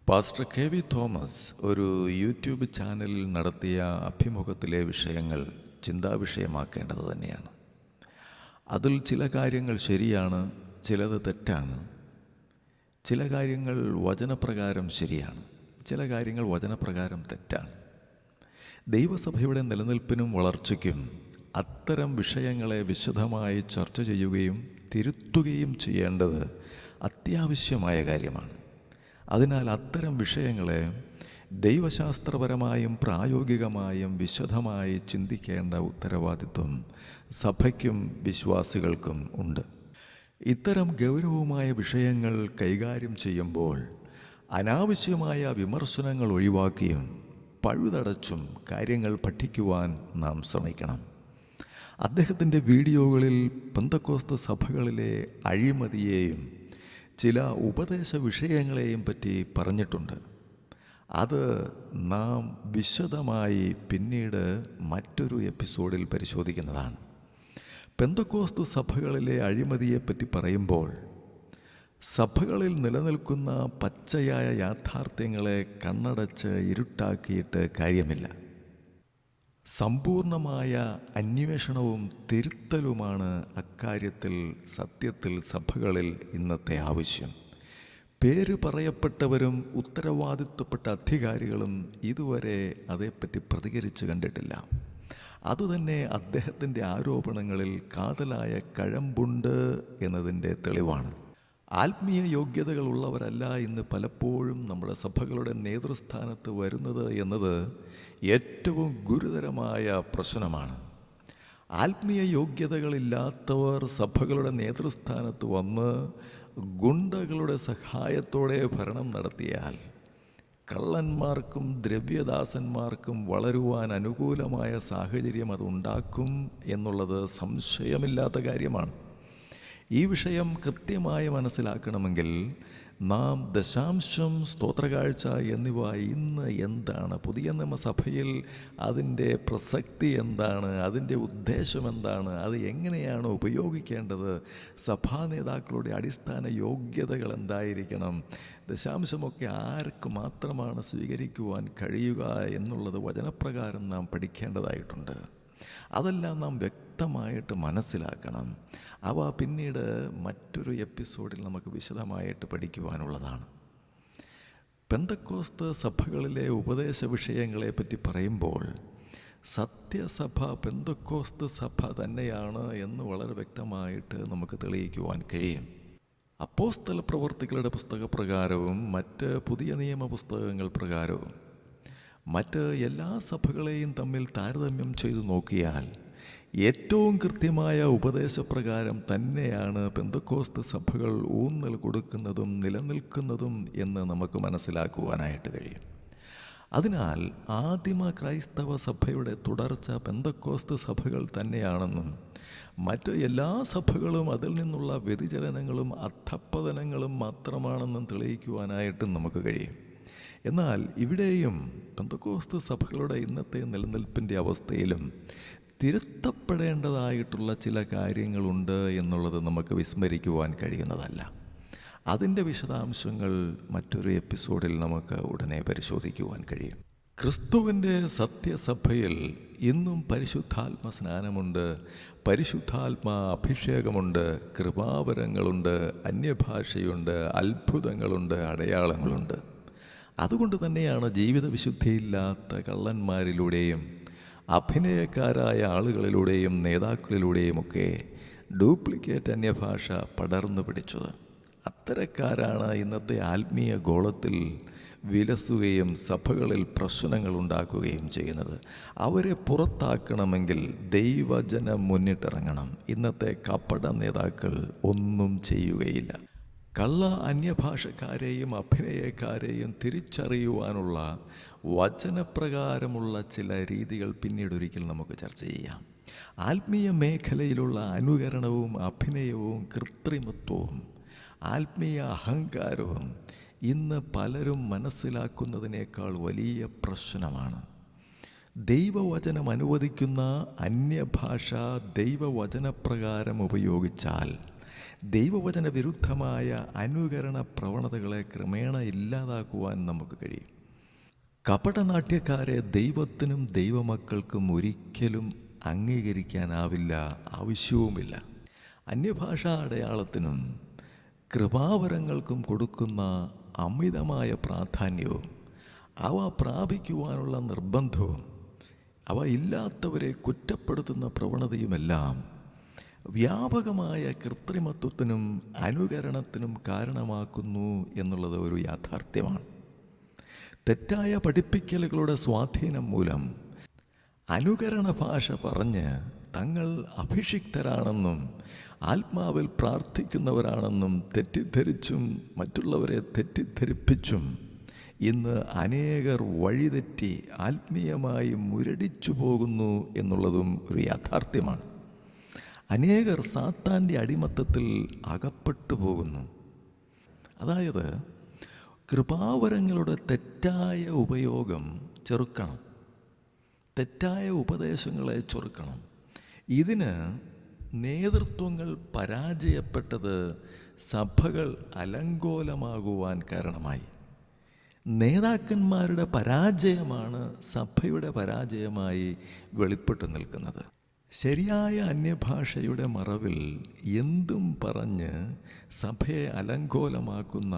Pastor K V Thomas ഒരു YouTube ചാനലിൽ നടത്തിയ അഭിമുഖത്തിലെ വിഷയങ്ങൾ ചിന്താവിഷയമാക്കേണ്ടത് തന്നെയാണ്. അതിൽ ചില കാര്യങ്ങൾ ശരിയാണ്, ചിലത് തെറ്റാണ്. ചില കാര്യങ്ങൾ വചനപ്രകാരം ശരിയാണ്, ചില കാര്യങ്ങൾ വചനപ്രകാരം തെറ്റാണ്. ദൈവസഭയുടെ നിലനിൽപ്പിനും വളർച്ചയ്ക്കും അത്തരം വിഷയങ്ങളെ വിശദമായി ചർച്ച ചെയ്യുകയും തിരുത്തുകയും ചെയ്യേണ്ടത് അത്യാവശ്യമായ കാര്യമാണ്. അതിനാൽ അത്തരം വിഷയങ്ങളെ ദൈവശാസ്ത്രപരമായും പ്രായോഗികമായും വിശദമായി ചിന്തിക്കേണ്ട ഉത്തരവാദിത്വം സഭയ്ക്കും വിശ്വാസികൾക്കും ഉണ്ട്. ഇത്തരം ഗൗരവമായ വിഷയങ്ങൾ കൈകാര്യം ചെയ്യുമ്പോൾ അനാവശ്യമായ വിമർശനങ്ങൾ ഒഴിവാക്കിയും പഴുതടച്ചും കാര്യങ്ങൾ പഠിക്കുവാൻ നാം ശ്രമിക്കണം. അദ്ദേഹത്തിൻ്റെ വീഡിയോകളിൽ പെന്തക്കോസ്ത് സഭകളിലെ അഴിമതിയെയും ചില ഉപദേശ വിഷയങ്ങളെയും പറ്റി പറഞ്ഞിട്ടുണ്ട്. അത് നാം വിശദമായി പിന്നീട് മറ്റൊരു എപ്പിസോഡിൽ പരിശോധിക്കുന്നതാണ്. പെന്തക്കോസ്ത് സഭകളിലെ അഴിമതിയെപ്പറ്റി പറയുമ്പോൾ സഭകളിൽ നിലനിൽക്കുന്ന പച്ചയായ യാഥാർത്ഥ്യങ്ങളെ കണ്ണടച്ച് ഇരുട്ടാക്കിയിട്ട് കാര്യമില്ല. സമ്പൂർണമായ അന്വേഷണവും തിരുത്തലുമാണ് അക്കാര്യത്തിൽ സത്യത്തിൽ സഭകളിൽ ഇന്നത്തെ ആവശ്യം. പേര് പറയപ്പെട്ടവരും ഉത്തരവാദിത്വപ്പെട്ട അധികാരികളും ഇതുവരെ അതേപ്പറ്റി പ്രതികരിച്ച് കണ്ടിട്ടില്ല. അതുതന്നെ അദ്ദേഹത്തിൻ്റെ ആരോപണങ്ങളിൽ കാതലായ കഴമ്പുണ്ട് എന്നതിൻ്റെ തെളിവാണ്. ആത്മീയ യോഗ്യതകളുള്ളവരല്ല ഇന്ന് പലപ്പോഴും നമ്മുടെ സഭകളുടെ നേതൃസ്ഥാനത്ത് വരുന്നത് എന്നത് ഏറ്റവും ഗുരുതരമായ പ്രശ്നമാണ്. ആത്മീയ യോഗ്യതകളില്ലാത്തവർ സഭകളുടെ നേതൃസ്ഥാനത്ത് വന്ന് ഗുണ്ടകളുടെ സഹായത്തോടെ ഭരണം നടത്തിയാൽ കള്ളന്മാർക്കും ദ്രവ്യദാസന്മാർക്കും വളരുവാൻ അനുകൂലമായ സാഹചര്യം അതുണ്ടാക്കും എന്നുള്ളത് സംശയമില്ലാത്ത കാര്യമാണ്. ഈ വിഷയം കൃത്യമായി മനസ്സിലാക്കണമെങ്കിൽ നാം ദശാംശം, സ്തോത്രകാഴ്ച എന്നിവ ഇന്ന് എന്താണ്, പുതിയ നിയമസഭയിൽ അതിൻ്റെ പ്രസക്തി എന്താണ്, അതിൻ്റെ ഉദ്ദേശം എന്താണ്, അത് എങ്ങനെയാണ് ഉപയോഗിക്കേണ്ടത്, സഭാ നേതാക്കളുടെ അടിസ്ഥാന യോഗ്യതകൾ എന്തായിരിക്കണം, ദശാംശമൊക്കെ ആർക്ക് മാത്രമാണ് സ്വീകരിക്കുവാൻ കഴിയുക എന്നുള്ളത് വചനപ്രകാരം നാം പഠിക്കേണ്ടതായിട്ടുണ്ട്. അതെല്ലാം നാം വ്യക്തമായിട്ട് മനസ്സിലാക്കണം. അവ പിന്നീട് മറ്റൊരു എപ്പിസോഡിൽ നമുക്ക് വിശദമായിട്ട് പഠിക്കുവാനുള്ളതാണ്. പെന്തക്കോസ്ത് സഭകളിലെ ഉപദേശ വിഷയങ്ങളെപ്പറ്റി പറയുമ്പോൾ സത്യസഭ പെന്തക്കോസ്ത് സഭ തന്നെയാണ് എന്ന് വളരെ വ്യക്തമായിട്ട് നമുക്ക് തെളിയിക്കുവാൻ കഴിയും. അപ്പോസ്തല പ്രവർത്തികളുടെ പുസ്തകപ്രകാരവും മറ്റ് പുതിയ നിയമ പുസ്തകങ്ങൾ പ്രകാരവും മറ്റ് എല്ലാ സഭകളെയും തമ്മിൽ താരതമ്യം ചെയ്തു നോക്കിയാൽ ഏറ്റവും കൃത്യമായ ഉപദേശപ്രകാരം തന്നെയാണ് പെന്തക്കോസ്ത് സഭകൾ ഊന്നൽ കൊടുക്കുന്നതും നിലനിൽക്കുന്നതും എന്ന് നമുക്ക് മനസ്സിലാക്കുവാനായിട്ട് കഴിയും. അതിനാൽ ആദിമ ക്രൈസ്തവ സഭയുടെ തുടർച്ച പെന്തക്കോസ്ത് സഭകൾ തന്നെയാണെന്നും മറ്റ് എല്ലാ സഭകളും അതിൽ നിന്നുള്ള വ്യതിചലനങ്ങളും അധഃപതനങ്ങളും മാത്രമാണെന്നും തെളിയിക്കുവാനായിട്ടും നമുക്ക് കഴിയും. എന്നാൽ ഇവിടെയും പെന്തക്കോസ്ത് സഭകളുടെ ഇന്നത്തെ നിലനിൽപ്പിൻ്റെ അവസ്ഥയിലും തിരുത്തപ്പെടേണ്ടതായിട്ടുള്ള ചില കാര്യങ്ങളുണ്ട് എന്നുള്ളത് നമുക്ക് വിസ്മരിക്കുവാൻ കഴിയുന്നതല്ല. അതിൻ്റെ വിശദാംശങ്ങൾ മറ്റൊരു എപ്പിസോഡിൽ നമുക്ക് ഉടനെ പരിശോധിക്കുവാൻ കഴിയും. ക്രിസ്തുവിൻ്റെ സത്യസഭയിൽ ഇന്നും പരിശുദ്ധാത്മ സ്നാനമുണ്ട്, പരിശുദ്ധാത്മ അഭിഷേകമുണ്ട്, കൃപാവരങ്ങളുണ്ട്, അന്യഭാഷയുണ്ട്, അത്ഭുതങ്ങളുണ്ട്, അടയാളങ്ങളുണ്ട്. അതുകൊണ്ട് തന്നെയാണ് ജീവിത വിശുദ്ധിയില്ലാത്ത കള്ളന്മാരിലൂടെയും അഭിനയക്കാരായ ആളുകളിലൂടെയും നേതാക്കളിലൂടെയുമൊക്കെ ഡ്യൂപ്ലിക്കേറ്റ് അന്യഭാഷ പടർന്നു പിടിച്ചത്. അത്തരക്കാരാണ് ഇന്നത്തെ ആത്മീയ ഗോളത്തിൽ വിലസുകയും സഭകളിൽ പ്രശ്നങ്ങൾ ഉണ്ടാക്കുകയും ചെയ്യുന്നത്. അവരെ പുറത്താക്കണമെങ്കിൽ ദൈവജനം മുന്നിട്ടിറങ്ങണം. ഇന്നത്തെ കപട നേതാക്കൾ ഒന്നും ചെയ്യുകയില്ല. കള്ള അന്യഭാഷക്കാരെയും അഭിനയക്കാരെയും തിരിച്ചറിയുവാനുള്ള വചനപ്രകാരമുള്ള ചില രീതികൾ പിന്നീടൊരിക്കൽ നമുക്ക് ചർച്ച ചെയ്യാം. ആത്മീയ മേഖലയിലുള്ള അനുകരണവും അഭിനയവും കൃത്രിമത്വവും ആത്മീയ അഹങ്കാരവും ഇന്ന് പലരും മനസ്സിലാക്കുന്നതിനേക്കാൾ വലിയ പ്രശ്നമാണ്. ദൈവവചനം അനുവദിക്കുന്ന അന്യഭാഷ ദൈവവചനപ്രകാരം ഉപയോഗിച്ചാൽ ദൈവവചന വിരുദ്ധമായ അനുകരണ പ്രവണതകളെ ക്രമേണ ഇല്ലാതാക്കുവാൻ നമുക്ക് കഴിയും. കപടനാട്യക്കാരെ ദൈവത്തിനും ദൈവമക്കൾക്കും ഒരിക്കലും അംഗീകരിക്കാനാവില്ല, ആവശ്യവുമില്ല. അന്യഭാഷാ അടയാളത്തിനും കൃപാവരങ്ങൾക്കും കൊടുക്കുന്ന അമിതമായ പ്രാധാന്യവും അവ പ്രാപിക്കുവാനുള്ള നിർബന്ധവും അവ ഇല്ലാത്തവരെ കുറ്റപ്പെടുത്തുന്ന പ്രവണതയുമെല്ലാം വ്യാപകമായ കൃത്രിമത്വത്തിനും അനുകരണത്തിനും കാരണമാക്കുന്നു എന്നുള്ളത് ഒരു യാഥാർത്ഥ്യമാണ്. തെറ്റായ പഠിപ്പിക്കലുകളുടെ സ്വാധീനം മൂലം അനുകരണ ഭാഷ പറഞ്ഞ് തങ്ങൾ അഭിഷിക്തരാണെന്നും ആത്മാവിൽ പ്രാർത്ഥിക്കുന്നവരാണെന്നും തെറ്റിദ്ധരിച്ചും മറ്റുള്ളവരെ തെറ്റിദ്ധരിപ്പിച്ചും ഇന്ന് അനേകർ വഴിതെറ്റി ആത്മീയമായി മുരടിച്ചു പോകുന്നു എന്നുള്ളതും ഒരു യാഥാർത്ഥ്യമാണ്. അനേകർ സാത്താൻ്റെ അടിമത്തത്തിൽ അകപ്പെട്ടു പോകുന്നു. അതായത് കൃപാവരങ്ങളുടെ തെറ്റായ ഉപയോഗം ചെറുക്കണം, തെറ്റായ ഉപദേശങ്ങളെ ചെറുക്കണം. ഇതിന് നേതൃത്വങ്ങൾ പരാജയപ്പെട്ടത് സഭകൾ അലങ്കോലമാകുവാൻ കാരണമായി. നേതാക്കന്മാരുടെ പരാജയമാണ് സഭയുടെ പരാജയമായി വെളിപ്പെട്ടു നിൽക്കുന്നത്. ശരിയായ അന്യഭാഷയുടെ മറവിൽ എന്തും പറഞ്ഞ് സഭയെ അലങ്കോലമാക്കുന്ന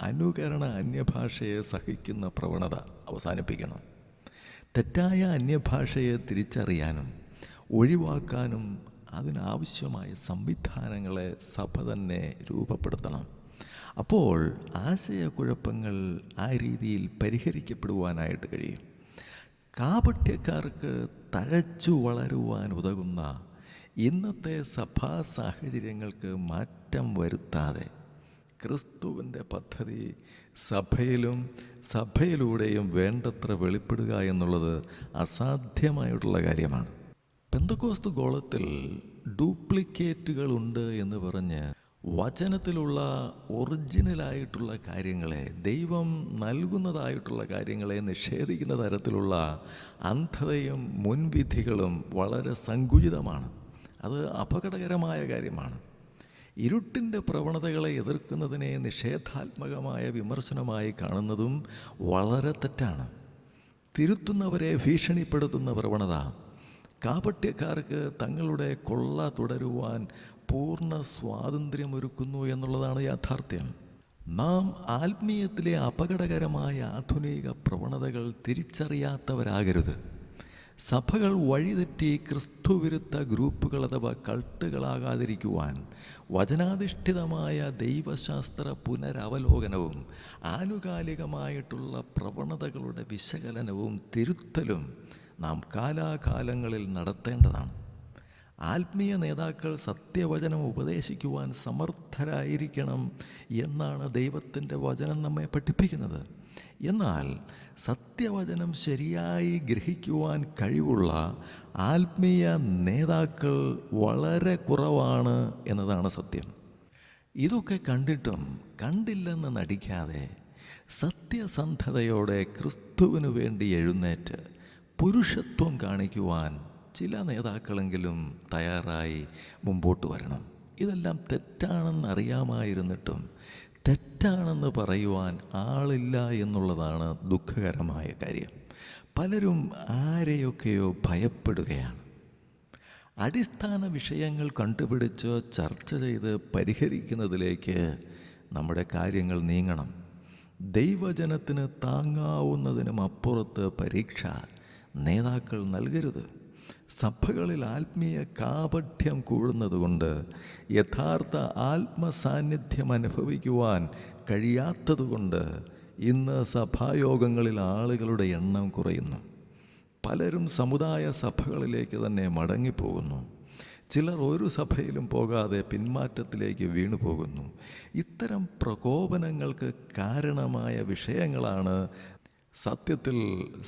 അനുകരണ അന്യഭാഷയെ സഹിക്കുന്ന പ്രവണത അവസാനിപ്പിക്കണം. തെറ്റായ അന്യഭാഷയെ തിരിച്ചറിയാനും ഒഴിവാക്കാനും അതിനാവശ്യമായ സംവിധാനങ്ങളെ സഭ തന്നെ രൂപപ്പെടുത്തണം. അപ്പോൾ ആശയക്കുഴപ്പങ്ങൾ ആ രീതിയിൽ പരിഹരിക്കപ്പെടുവാനായിട്ട് കഴിയും. കാപട്യക്കാർക്ക് തഴച്ചു വളരുവാൻ ഉതകുന്ന ഇന്നത്തെ സഭാ സാഹചര്യങ്ങൾക്ക് മാറ്റം വരുത്താതെ ക്രിസ്തുവിൻ്റെ പദ്ധതി സഭയിലും സഭയിലൂടെയും വേണ്ടത്ര വെളിപ്പെടുക എന്നുള്ളത് അസാധ്യമായിട്ടുള്ള കാര്യമാണ്. പെന്തക്കോസ്ത് ഗോളത്തിൽ ഡ്യൂപ്ലിക്കേറ്റുകളുണ്ട് എന്ന് പറഞ്ഞ് വചനത്തിലുള്ള ഒറിജിനലായിട്ടുള്ള കാര്യങ്ങളെ, ദൈവം നൽകുന്നതായിട്ടുള്ള കാര്യങ്ങളെ നിഷേധിക്കുന്ന തരത്തിലുള്ള അന്ധതയും മുൻവിധികളും വളരെ സങ്കുചിതമാണ്. അത് അപകടകരമായ കാര്യമാണ്. ഇരുട്ടിൻ്റെ പ്രവണതകളെ എതിർക്കുന്നതിനെ നിഷേധാത്മകമായ വിമർശനമായി കാണുന്നതും വളരെ തെറ്റാണ്. തിരുത്തുന്നവരെ ഭീഷണിപ്പെടുത്തുന്ന പ്രവണത കാപട്യക്കാർക്ക് തങ്ങളുടെ കൊള്ള തുടരുവാൻ പൂർണ്ണ സ്വാതന്ത്ര്യമൊരുക്കുന്നു എന്നുള്ളതാണ് യാഥാർത്ഥ്യം. നാം ആത്മീയത്തിലെ അപകടകരമായ ആധുനിക പ്രവണതകൾ തിരിച്ചറിയാത്തവരാകരുത്. സഭകൾ വഴിതെറ്റി ക്രിസ്തുവിരുദ്ധ ഗ്രൂപ്പുകൾ അഥവാ കൾട്ടുകളാകാതിരിക്കുവാൻ വചനാധിഷ്ഠിതമായ ദൈവശാസ്ത്ര പുനരവലോകനവും ആനുകാലികമായിട്ടുള്ള പ്രവണതകളുടെ വിശകലനവും തിരുത്തലും നാം കാലാകാലങ്ങളിൽ നടത്തേണ്ടതാണ്. ആത്മീയ നേതാക്കൾ സത്യവചനം ഉപദേശിക്കുവാൻ സമർത്ഥരായിരിക്കണം എന്നാണ് ദൈവത്തിൻ്റെ വചനം നമ്മെ പഠിപ്പിക്കുന്നത്. എന്നാൽ സത്യവചനം ശരിയായി ഗ്രഹിക്കുവാൻ കഴിവുള്ള ആത്മീയ നേതാക്കൾ വളരെ കുറവാണ് എന്നതാണ് സത്യം. ഇതൊക്കെ കണ്ടിട്ടും കണ്ടില്ലെന്ന് നടിക്കാതെ സത്യസന്ധതയോടെ ക്രിസ്തുവിനു വേണ്ടി എഴുന്നേറ്റ് പുരുഷത്വം കാണിക്കുവാൻ ചില നേതാക്കളെങ്കിലും തയ്യാറായി മുമ്പോട്ട് വരണം. ഇതെല്ലാം തെറ്റാണെന്ന് അറിയാമായിരുന്നിട്ടും തെറ്റാണെന്ന് പറയുവാൻ ആളില്ല എന്നുള്ളതാണ് ദുഃഖകരമായ കാര്യം. പലരും ആരെയൊക്കെയോ ഭയപ്പെടുകയാണ്. അടിസ്ഥാന വിഷയങ്ങൾ കണ്ടുപിടിച്ച് ചർച്ച ചെയ്ത് പരിഹരിക്കുന്നതിലേക്ക് നമ്മുടെ കാര്യങ്ങൾ നീങ്ങണം. ദൈവജനത്തിന് താങ്ങാവുന്നതിനും അപ്പുറത്ത് പരീക്ഷ നേതാക്കൾ നൽകരുത്. സഭകളിൽ ആത്മീയ കാപഠ്യം കൂടുന്നതുകൊണ്ട് യഥാർത്ഥ ആത്മസാന്നിധ്യം അനുഭവിക്കുവാൻ കഴിയാത്തതുകൊണ്ട് ഇന്ന് സഭായോഗങ്ങളിൽ ആളുകളുടെ എണ്ണം കുറയുന്നു. പലരും സമുദായ സഭകളിലേക്ക് തന്നെ മടങ്ങിപ്പോകുന്നു. ചിലർ ഒരു സഭയിലും പോകാതെ പിന്മാറ്റത്തിലേക്ക് വീണു പോകുന്നു. ഇത്തരം പ്രകോപനങ്ങൾക്ക് കാരണമായ വിഷയങ്ങളാണ് സത്യത്തിൽ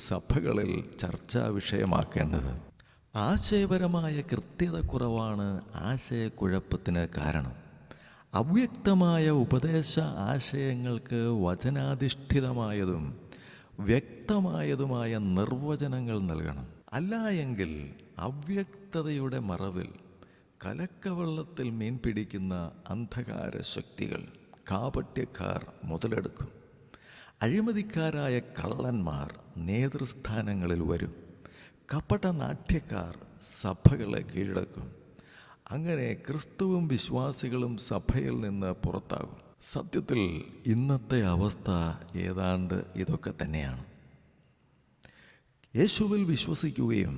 സഭകളിൽ ചർച്ചാ വിഷയമാക്കേണ്ടത്. ആശയപരമായ കൃത്യത കുറവാണ് ആശയക്കുഴപ്പത്തിന് കാരണം. അവ്യക്തമായ ഉപദേശ ആശയങ്ങൾക്ക് വചനാധിഷ്ഠിതമായതും വ്യക്തമായതുമായ നിർവചനങ്ങൾ നൽകണം. അല്ല എങ്കിൽ അവ്യക്തതയുടെ മറവിൽ കലക്കവെള്ളത്തിൽ മീൻ പിടിക്കുന്ന അന്ധകാര ശക്തികൾ, കാപട്യക്കാർ മുതലെടുക്കും. അഴിമതിക്കാരായ കള്ളന്മാർ നേതൃസ്ഥാനങ്ങളിൽ വരും. കപട നാട്യക്കാർ സഭകളെ കീഴടക്കും. അങ്ങനെ ക്രിസ്തുവും വിശ്വാസികളും സഭയിൽ നിന്ന് പുറത്താകും. സത്യത്തിൽ ഇന്നത്തെ അവസ്ഥ ഏതാണ്ട് ഇതൊക്കെ തന്നെയാണ്. യേശുവിൽ വിശ്വസിക്കുകയും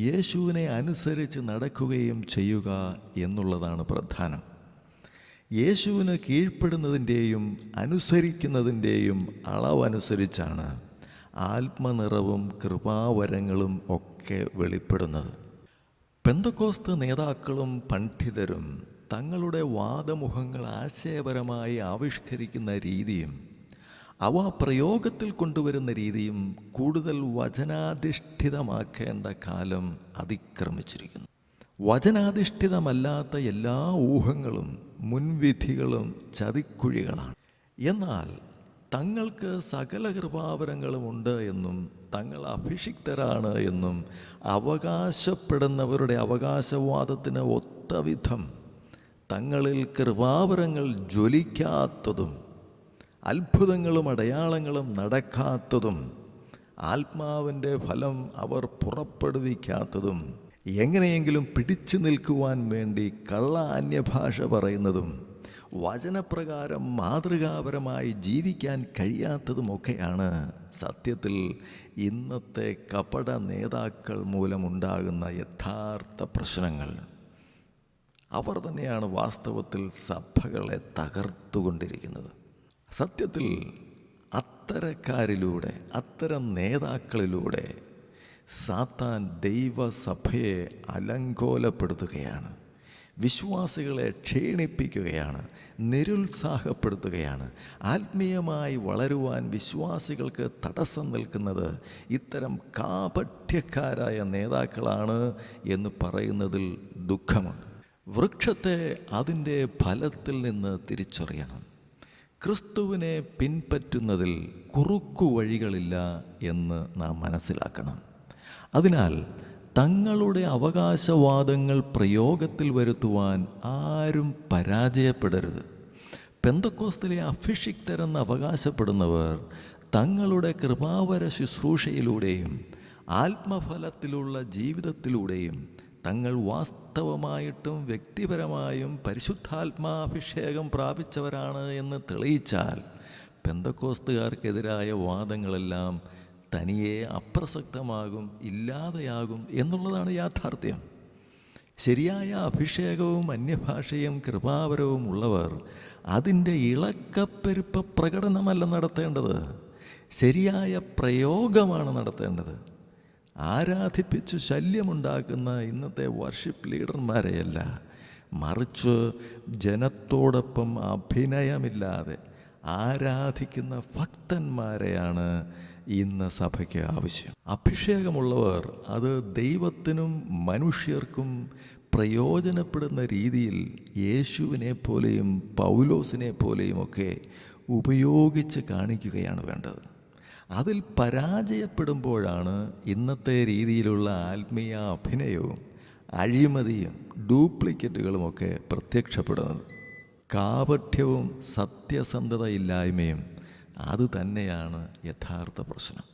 യേശുവിനെ അനുസരിച്ച് നടക്കുകയും ചെയ്യുക എന്നുള്ളതാണ് പ്രധാനം. യേശുവിന് കീഴ്പ്പെടുന്നതിൻ്റെയും അനുസരിക്കുന്നതിൻ്റെയും അളവനുസരിച്ചാണ് ആത്മനിറവും കൃപാവരങ്ങളും ഒക്കെ വെളിപ്പെടുന്നത്. പെന്തക്കോസ്ത് നേതാക്കളും പണ്ഡിതരും തങ്ങളുടെ വാദമുഖങ്ങൾ ആശയപരമായി ആവിഷ്കരിക്കുന്ന രീതിയും അവ പ്രയോഗത്തിൽ കൊണ്ടുവരുന്ന രീതിയും കൂടുതൽ വചനാധിഷ്ഠിതമാക്കേണ്ട കാലം അതിക്രമിച്ചിരിക്കുന്നു. വചനാധിഷ്ഠിതമല്ലാത്ത എല്ലാ ഊഹങ്ങളും മുൻവിധികളും ചതിക്കുഴികളാണ്. എന്നാൽ തങ്ങൾക്ക് സകല കൃപാവരങ്ങളുമുണ്ട് എന്നും തങ്ങൾ അഭിഷിക്തരാണ് എന്നും അവകാശപ്പെടുന്നവരുടെ അവകാശവാദത്തിന് ഒത്തവിധം തങ്ങളിൽ കൃപാവരങ്ങൾ ജ്വലിക്കാത്തതും അത്ഭുതങ്ങളും അടയാളങ്ങളും നടക്കാത്തതും ആത്മാവിൻ്റെ ഫലം അവർ പുറപ്പെടുവിക്കാത്തതും എങ്ങനെയെങ്കിലും പിടിച്ചു നിൽക്കുവാൻ വേണ്ടി കള്ള അന്യഭാഷ പറയുന്നതും വചനപ്രകാരം മാതൃകാപരമായി ജീവിക്കാൻ കഴിയാത്തതുമൊക്കെയാണ് സത്യത്തിൽ ഇന്നത്തെ കപട നേതാക്കൾ മൂലമുണ്ടാകുന്ന യഥാർത്ഥ പ്രശ്നങ്ങൾ. അവർ തന്നെയാണ് വാസ്തവത്തിൽ സഭകളെ തകർത്തുകൊണ്ടിരിക്കുന്നത്. സത്യത്തിൽ അത്തരക്കാരിലൂടെ, അത്തരം നേതാക്കളിലൂടെ സാത്താൻ ദൈവസഭയെ അലങ്കോലപ്പെടുത്തുകയാണ്, വിശ്വാസികളെ ക്ഷീണിപ്പിക്കുകയാണ്, നിരുത്സാഹപ്പെടുത്തുകയാണ്. ആത്മീയമായി വളരുവാൻ വിശ്വാസികൾക്ക് തടസ്സം നിൽക്കുന്നത് ഇത്തരം കാപട്യക്കാരായ നേതാക്കളാണ് എന്ന് പറയുന്നതിൽ ദുഃഖമുണ്ട്. വൃക്ഷത്തെ അതിൻ്റെ ഫലത്തിൽ നിന്ന് തിരിച്ചറിയണം. ക്രിസ്തുവിനെ പിൻപറ്റുന്നതിൽ കുറുക്കു വഴികളില്ല എന്ന് നാം മനസ്സിലാക്കണം. അതിനാൽ തങ്ങളുടെ അവകാശവാദങ്ങൾ പ്രയോഗത്തിൽ വരുത്തുവാൻ ആരും പരാജയപ്പെടരുത്. പെന്തക്കോസ്തിലെ അഭിഷിക്തരെന്ന് അവകാശപ്പെടുന്നവർ തങ്ങളുടെ കൃപാവര ശുശ്രൂഷയിലൂടെയും ആത്മഫലത്തിലുള്ള ജീവിതത്തിലൂടെയും തങ്ങൾ വാസ്തവമായിട്ടും വ്യക്തിപരമായും പരിശുദ്ധാത്മാഭിഷേകം പ്രാപിച്ചവരാണ് എന്ന് തെളിയിച്ചാൽ പെന്തക്കോസ്തുകാർക്കെതിരായ വാദങ്ങളെല്ലാം തനിയെ അപ്രസക്തമാകും, ഇല്ലാതെയാകും എന്നുള്ളതാണ് യാഥാർത്ഥ്യം. ശരിയായ അഭിഷേകവും അന്യഭാഷയും കൃപാവരവും ഉള്ളവർ അതിൻ്റെ ഇളക്കപ്പെരുപ്പ പ്രകടനമല്ല നടത്തേണ്ടത്, ശരിയായ പ്രയോഗമാണ് നടത്തേണ്ടത്. ആരാധിപ്പിച്ച് ശല്യമുണ്ടാക്കുന്ന ഇന്നത്തെ വർഷിപ്പ് ലീഡർമാരെയല്ല, മറിച്ച് ജനത്തോടൊപ്പം അഭിനയമില്ലാതെ ആരാധിക്കുന്ന ഭക്തന്മാരെയാണ് ഇന്ന് സഭയ്ക്ക് ആവശ്യം. അഭിഷേകമുള്ളവർ അത് ദൈവത്തിനും മനുഷ്യർക്കും പ്രയോജനപ്പെടുന്ന രീതിയിൽ യേശുവിനെ പോലെയും പൗലോസിനെ പോലെയുമൊക്കെ ഉപയോഗിച്ച് കാണിക്കുകയാണ് വേണ്ടത്. അതിൽ പരാജയപ്പെടുമ്പോഴാണ് ഇന്നത്തെ രീതിയിലുള്ള ആത്മീയ അഭിനയവും അഴിമതിയും ഡ്യൂപ്ലിക്കേറ്റുകളുമൊക്കെ പ്രത്യക്ഷപ്പെടുന്നത്. കാപട്യവും സത്യസന്ധതയില്ലായ്മയും അതുതന്നെയാണ് യഥാർത്ഥ പ്രശ്നം.